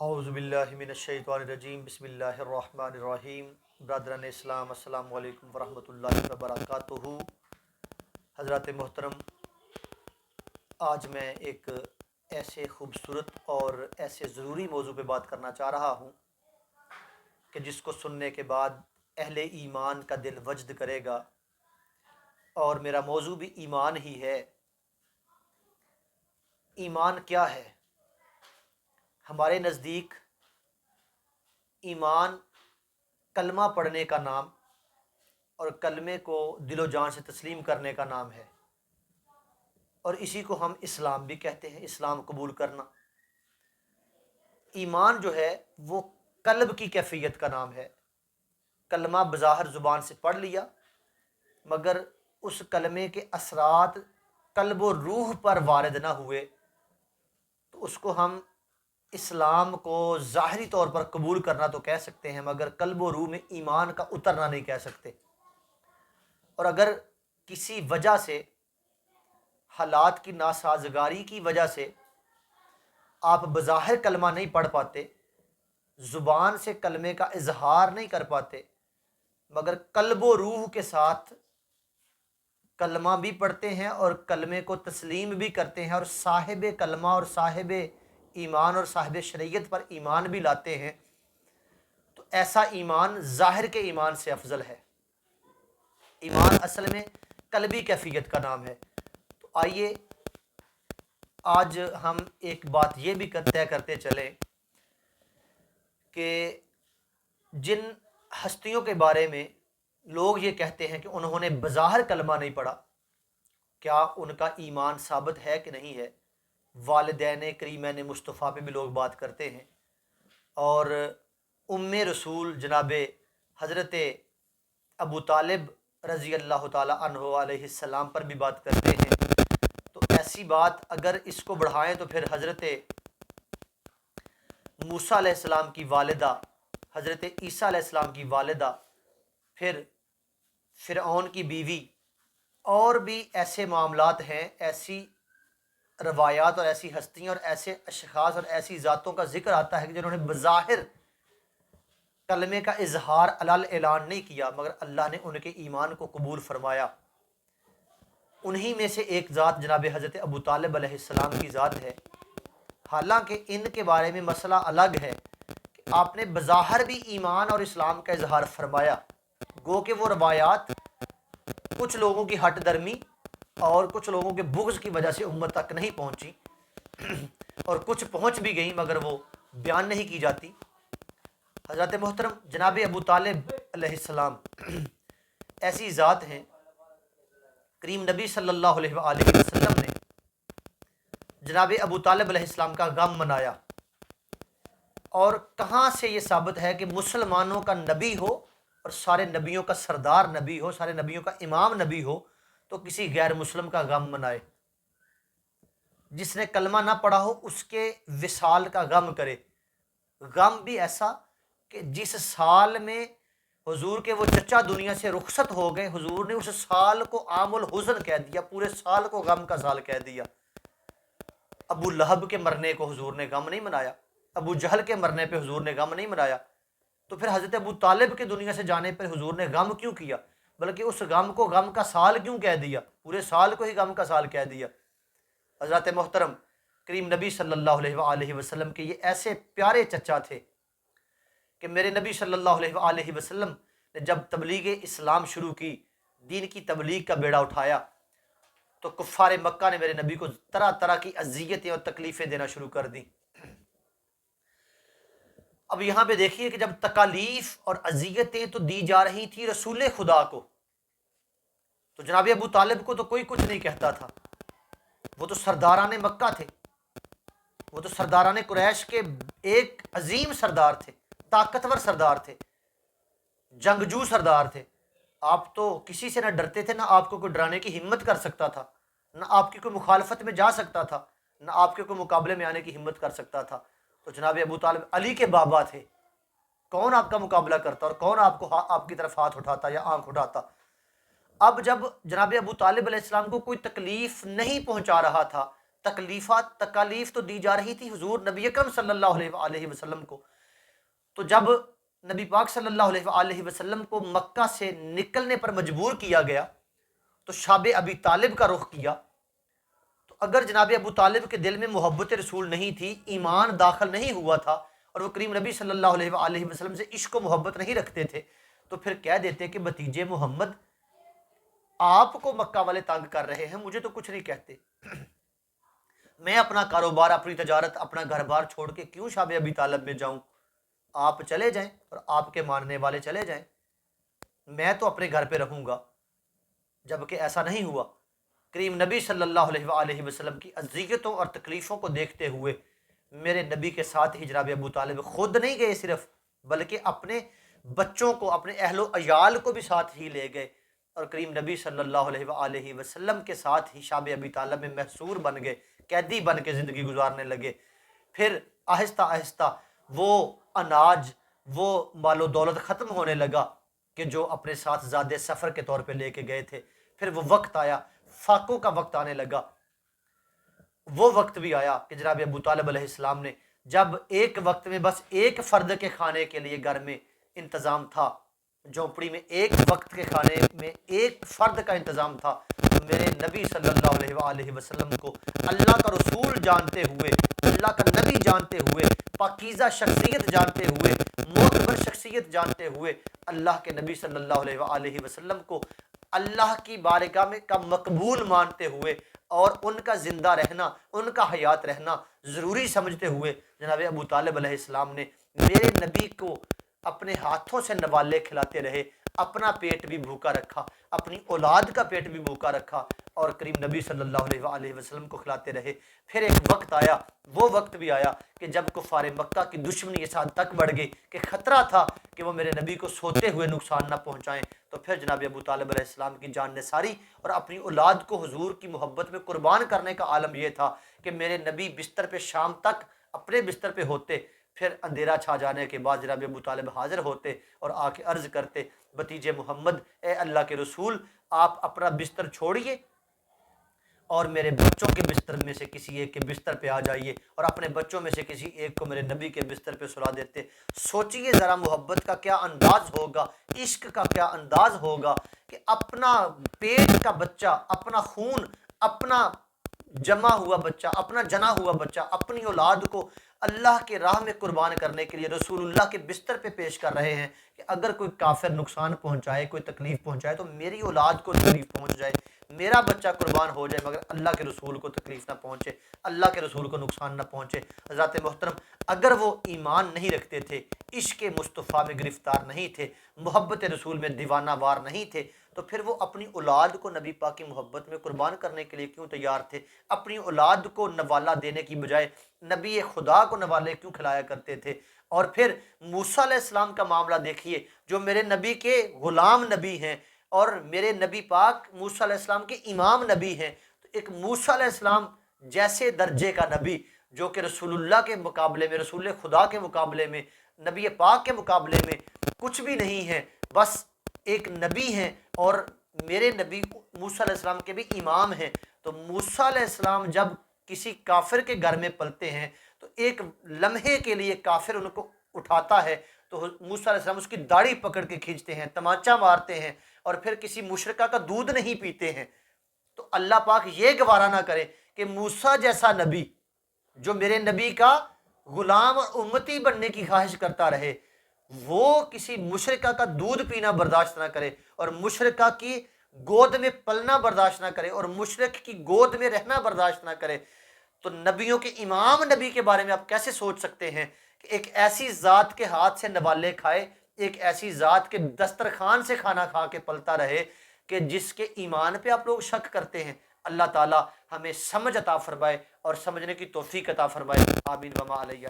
اعوذ باللہ من الشیطان الرجیم، بسم اللہ الرحمن الرحیم۔ برادران اسلام، السلام علیکم ورحمۃ اللہ وبرکاتہ۔ حضرات محترم، آج میں ایک ایسے خوبصورت اور ایسے ضروری موضوع پہ بات کرنا چاہ رہا ہوں کہ جس کو سننے کے بعد اہل ایمان کا دل وجد کرے گا، اور میرا موضوع بھی ایمان ہی ہے۔ ایمان کیا ہے؟ ہمارے نزدیک ایمان کلمہ پڑھنے کا نام اور کلمے کو دل و جان سے تسلیم کرنے کا نام ہے، اور اسی کو ہم اسلام بھی کہتے ہیں، اسلام قبول کرنا۔ ایمان جو ہے وہ قلب کی کیفیت کا نام ہے۔ کلمہ بظاہر زبان سے پڑھ لیا، مگر اس کلمے کے اثرات قلب و روح پر وارد نہ ہوئے تو اس کو ہم اسلام کو ظاہری طور پر قبول کرنا تو کہہ سکتے ہیں، مگر قلب و روح میں ایمان کا اترنا نہیں کہہ سکتے۔ اور اگر کسی وجہ سے، حالات کی ناسازگاری کی وجہ سے آپ بظاہر کلمہ نہیں پڑھ پاتے، زبان سے کلمے کا اظہار نہیں کر پاتے، مگر قلب و روح کے ساتھ کلمہ بھی پڑھتے ہیں اور کلمے کو تسلیم بھی کرتے ہیں، اور صاحب کلمہ اور صاحب ایمان اور صاحب شریعت پر ایمان بھی لاتے ہیں، تو ایسا ایمان ظاہر کے ایمان سے افضل ہے۔ ایمان اصل میں قلبی کیفیت کا نام ہے۔ تو آئیے آج ہم ایک بات یہ بھی طے کرتے چلیں کہ جن ہستیوں کے بارے میں لوگ یہ کہتے ہیں کہ انہوں نے بظاہر کلمہ نہیں پڑھا، کیا ان کا ایمان ثابت ہے کہ نہیں ہے؟ والدین کریمین مصطفیٰ پہ بھی لوگ بات کرتے ہیں، اور رسول جناب حضرت ابو طالب رضی اللہ تعالیٰ عنہ علیہ السلام پر بھی بات کرتے ہیں۔ تو ایسی بات اگر اس کو بڑھائیں تو پھر حضرت موسیٰ علیہ السلام کی والدہ، حضرت عیسیٰ علیہ السلام کی والدہ، پھر فرعون کی بیوی، اور بھی ایسے معاملات ہیں، ایسی روایات اور ایسی ہستیاں اور ایسے اشخاص اور ایسی ذاتوں کا ذکر آتا ہے کہ جنہوں نے بظاہر کلمے کا اظہار علل اعلان نہیں کیا، مگر اللہ نے ان کے ایمان کو قبول فرمایا۔ انہی میں سے ایک ذات جناب حضرت ابو طالب علیہ السلام کی ذات ہے۔ حالانکہ ان کے بارے میں مسئلہ الگ ہے کہ آپ نے بظاہر بھی ایمان اور اسلام کا اظہار فرمایا، گو کہ وہ روایات کچھ لوگوں کی ہٹ درمی اور کچھ لوگوں کے بغض کی وجہ سے امت تک نہیں پہنچی، اور کچھ پہنچ بھی گئیں مگر وہ بیان نہیں کی جاتی۔ حضرت محترم، جناب ابو طالب علیہ السلام ایسی ذات ہیں، کریم نبی صلی اللہ علیہ وآلہ وسلم نے جناب ابو طالب علیہ السلام کا غم منایا۔ اور کہاں سے یہ ثابت ہے کہ مسلمانوں کا نبی ہو اور سارے نبیوں کا سردار نبی ہو، سارے نبیوں کا امام نبی ہو، تو کسی غیر مسلم کا غم منائے؟ جس نے کلمہ نہ پڑھا ہو اس کے وصال کا غم کرے، غم بھی ایسا کہ جس سال میں حضور کے وہ چچا دنیا سے رخصت ہو گئے، حضور نے اس سال کو عام الحزن کہہ دیا، پورے سال کو غم کا سال کہہ دیا۔ ابو لہب کے مرنے کو حضور نے غم نہیں منایا، ابو جہل کے مرنے پہ حضور نے غم نہیں منایا، تو پھر حضرت ابو طالب کے دنیا سے جانے پر حضور نے غم کیوں کیا؟ بلکہ اس غم کو غم کا سال کیوں کہہ دیا؟ پورے سال کو ہی غم کا سال کہہ دیا۔ حضرت محترم، کریم نبی صلی اللہ علیہ وآلہ وسلم کے یہ ایسے پیارے چچا تھے کہ میرے نبی صلی اللہ علیہ وآلہ وسلم نے جب تبلیغ اسلام شروع کی، دین کی تبلیغ کا بیڑا اٹھایا، تو کفار مکہ نے میرے نبی کو طرح طرح کی اذیتیں اور تکلیفیں دینا شروع کر دیں۔ اب یہاں پہ دیکھیے کہ جب تکالیف اور اذیتیں تو دی جا رہی تھی رسول خدا کو، تو جناب ابو طالب کو تو کوئی کچھ نہیں کہتا تھا۔ وہ تو سرداران مکہ تھے، وہ تو سرداران قریش کے ایک عظیم سردار تھے، طاقتور سردار تھے، جنگجو سردار تھے۔ آپ تو کسی سے نہ ڈرتے تھے، نہ آپ کو کوئی ڈرانے کی ہمت کر سکتا تھا، نہ آپ کی کوئی مخالفت میں جا سکتا تھا، نہ آپ کے کوئی مقابلے میں آنے کی ہمت کر سکتا تھا۔ تو جناب ابو طالب علی کے بابا تھے، کون آپ کا مقابلہ کرتا اور کون آپ کی طرف ہاتھ اٹھاتا یا آنکھ اٹھاتا؟ اب جب جناب ابو طالب علیہ السلام کو کوئی تکلیف نہیں پہنچا رہا تھا، تکالیف تو دی جا رہی تھی حضور نبی اکرم صلی اللہ علیہ وآلہ وسلم کو. تو جب نبی پاک صلی اللہ علیہ وآلہ وسلم کو مکہ سے نکلنے پر مجبور کیا گیا تو شاب ابی طالب کا رخ کیا. تو اگر جناب ابو طالب کے دل میں محبت رسول نہیں تھی، ایمان داخل نہیں ہوا تھا، اور وہ کریم نبی صلی اللہ علیہ وآلہ وسلم سے عشق و محبت نہیں رکھتے تھے، تو پھر کہہ دیتے کہ بھتیجے محمد آپ کو مکہ والے تنگ کر رہے ہیں، مجھے تو کچھ نہیں کہتے، میں اپنا کاروبار، اپنی تجارت، اپنا گھر بار چھوڑ کے کیوں شاب ابی طالب میں جاؤں، آپ چلے جائیں اور آپ کے ماننے والے چلے جائیں، میں تو اپنے گھر پہ رہوں گا. جبکہ ایسا نہیں ہوا. کریم نبی صلی اللہ علیہ وآلہ وسلم کی اذیتوں اور تکلیفوں کو دیکھتے ہوئے میرے نبی کے ساتھ ہی جناب ابو طالب خود نہیں گئے صرف، بلکہ اپنے بچوں کو، اپنے اہل و عیال کو بھی ساتھ ہی لے گئے، اور کریم نبی صلی اللہ علیہ وآلہ وسلم کے ساتھ ہی شاب ابی طالب میں محصور بن گئے، قیدی بن کے زندگی گزارنے لگے. پھر آہستہ آہستہ وہ اناج، وہ مال و دولت ختم ہونے لگا کہ جو اپنے ساتھ زاد سفر کے طور پہ لے کے گئے تھے. پھر وہ وقت آیا، فاقوں کا وقت آنے لگا. وہ وقت بھی آیا کہ جناب ابو طالب علیہ السلام نے جب ایک وقت میں بس ایک فرد کے کھانے کے لیے گھر میں انتظام تھا، جھونپڑی میں ایک وقت کے کھانے میں ایک فرد کا انتظام تھا، تو میرے نبی صلی اللہ علیہ وآلہ وسلم کو اللہ کا رسول جانتے ہوئے، اللہ کا نبی جانتے ہوئے، پاکیزہ شخصیت جانتے ہوئے، معتبر شخصیت جانتے ہوئے، اللہ کے نبی صلی اللہ علیہ وآلہ وسلم کو اللہ کی بارگاہ میں کا مقبول مانتے ہوئے اور ان کا زندہ رہنا، ان کا حیات رہنا ضروری سمجھتے ہوئے، جناب ابو طالب علیہ السلام نے میرے نبی کو اپنے ہاتھوں سے نوالے کھلاتے رہے، اپنا پیٹ بھی بھوکا رکھا، اپنی اولاد کا پیٹ بھی بھوکا رکھا، اور کریم نبی صلی اللہ علیہ وآلہ وسلم کو کھلاتے رہے. پھر ایک وقت آیا، وہ وقت بھی آیا کہ جب کفار مکہ کی دشمنی اس حد تک بڑھ گئی کہ خطرہ تھا کہ وہ میرے نبی کو سوتے ہوئے نقصان نہ پہنچائیں. تو پھر جناب ابو طالب علیہ السلام کی جان نثاری اور اپنی اولاد کو حضور کی محبت میں قربان کرنے کا عالم یہ تھا کہ میرے نبی بستر پہ شام تک اپنے بستر پہ ہوتے، پھر اندھیرا چھا جانے کے بعد جناب ابو طالب حاضر ہوتے اور آ کے عرض کرتے، بھتیجے محمد، اے اللہ کے رسول، آپ اپنا بستر چھوڑیے اور میرے بچوں کے بستر میں سے کسی ایک کے بستر پہ آ جائیے، اور اپنے بچوں میں سے کسی ایک کو میرے نبی کے بستر پہ سلا دیتے. سوچئے ذرا محبت کا کیا انداز ہوگا، عشق کا کیا انداز ہوگا کہ اپنا پیٹ کا بچہ، اپنا خون، اپنا جمع ہوا بچہ، اپنا جنا ہوا بچہ، اپنی اولاد کو اللہ کے راہ میں قربان کرنے کے لیے رسول اللہ کے بستر پہ پیش کر رہے ہیں کہ اگر کوئی کافر نقصان پہنچائے، کوئی تکلیف پہنچائے تو میری اولاد کو تکلیف پہنچ جائے، میرا بچہ قربان ہو جائے، مگر اللہ کے رسول کو تکلیف نہ پہنچے، اللہ کے رسول کو نقصان نہ پہنچے. حضرات محترم، اگر وہ ایمان نہیں رکھتے تھے، عشق مصطفیٰ میں گرفتار نہیں تھے، محبت رسول میں دیوانہ وار نہیں تھے، تو پھر وہ اپنی اولاد کو نبی پاک کی محبت میں قربان کرنے کے لیے کیوں تیار تھے؟ اپنی اولاد کو نوالا دینے کی بجائے نبی خدا کو نوالے کیوں کھلایا کرتے تھے؟ اور پھر موسیٰ علیہ السلام کا معاملہ دیکھیے، جو میرے نبی کے غلام نبی ہیں اور میرے نبی پاک موسیٰ علیہ السلام کے امام نبی ہیں. تو ایک موسیٰ علیہ السلام جیسے درجے کا نبی، جو کہ رسول اللہ کے مقابلے میں، رسول خدا کے مقابلے میں، نبی پاک کے مقابلے میں کچھ بھی نہیں ہے، بس ایک نبی ہیں، اور میرے نبی موسیٰ علیہ السلام کے بھی امام ہیں. تو موسیٰ علیہ السلام جب کسی کافر کے گھر میں پلتے ہیں تو ایک لمحے کے لیے کافر ان کو اٹھاتا ہے تو موسیٰ علیہ السلام اس کی داڑھی پکڑ کے کھینچتے ہیں، تمانچہ مارتے ہیں، اور پھر کسی مشرکہ کا دودھ نہیں پیتے ہیں. تو اللہ پاک یہ گوارا نہ کرے کہ موسیٰ جیسا نبی جو میرے نبی کا غلام اور امتی بننے کی خواہش کرتا رہے، وہ کسی مشرکہ کا دودھ پینا برداشت نہ کرے، اور مشرکہ کی گود میں پلنا برداشت نہ کرے، اور مشرک کی گود میں رہنا برداشت نہ کرے. تو نبیوں کے امام نبی کے بارے میں آپ کیسے سوچ سکتے ہیں کہ ایک ایسی ذات کے ہاتھ سے نوالے کھائے، ایک ایسی ذات کے دسترخوان سے کھانا کھا کے پلتا رہے کہ جس کے ایمان پہ آپ لوگ شک کرتے ہیں؟ اللہ تعالی ہمیں سمجھ عطا فرمائے اور سمجھنے کی توفیق عطا فرمائے. آمین وما علیہ.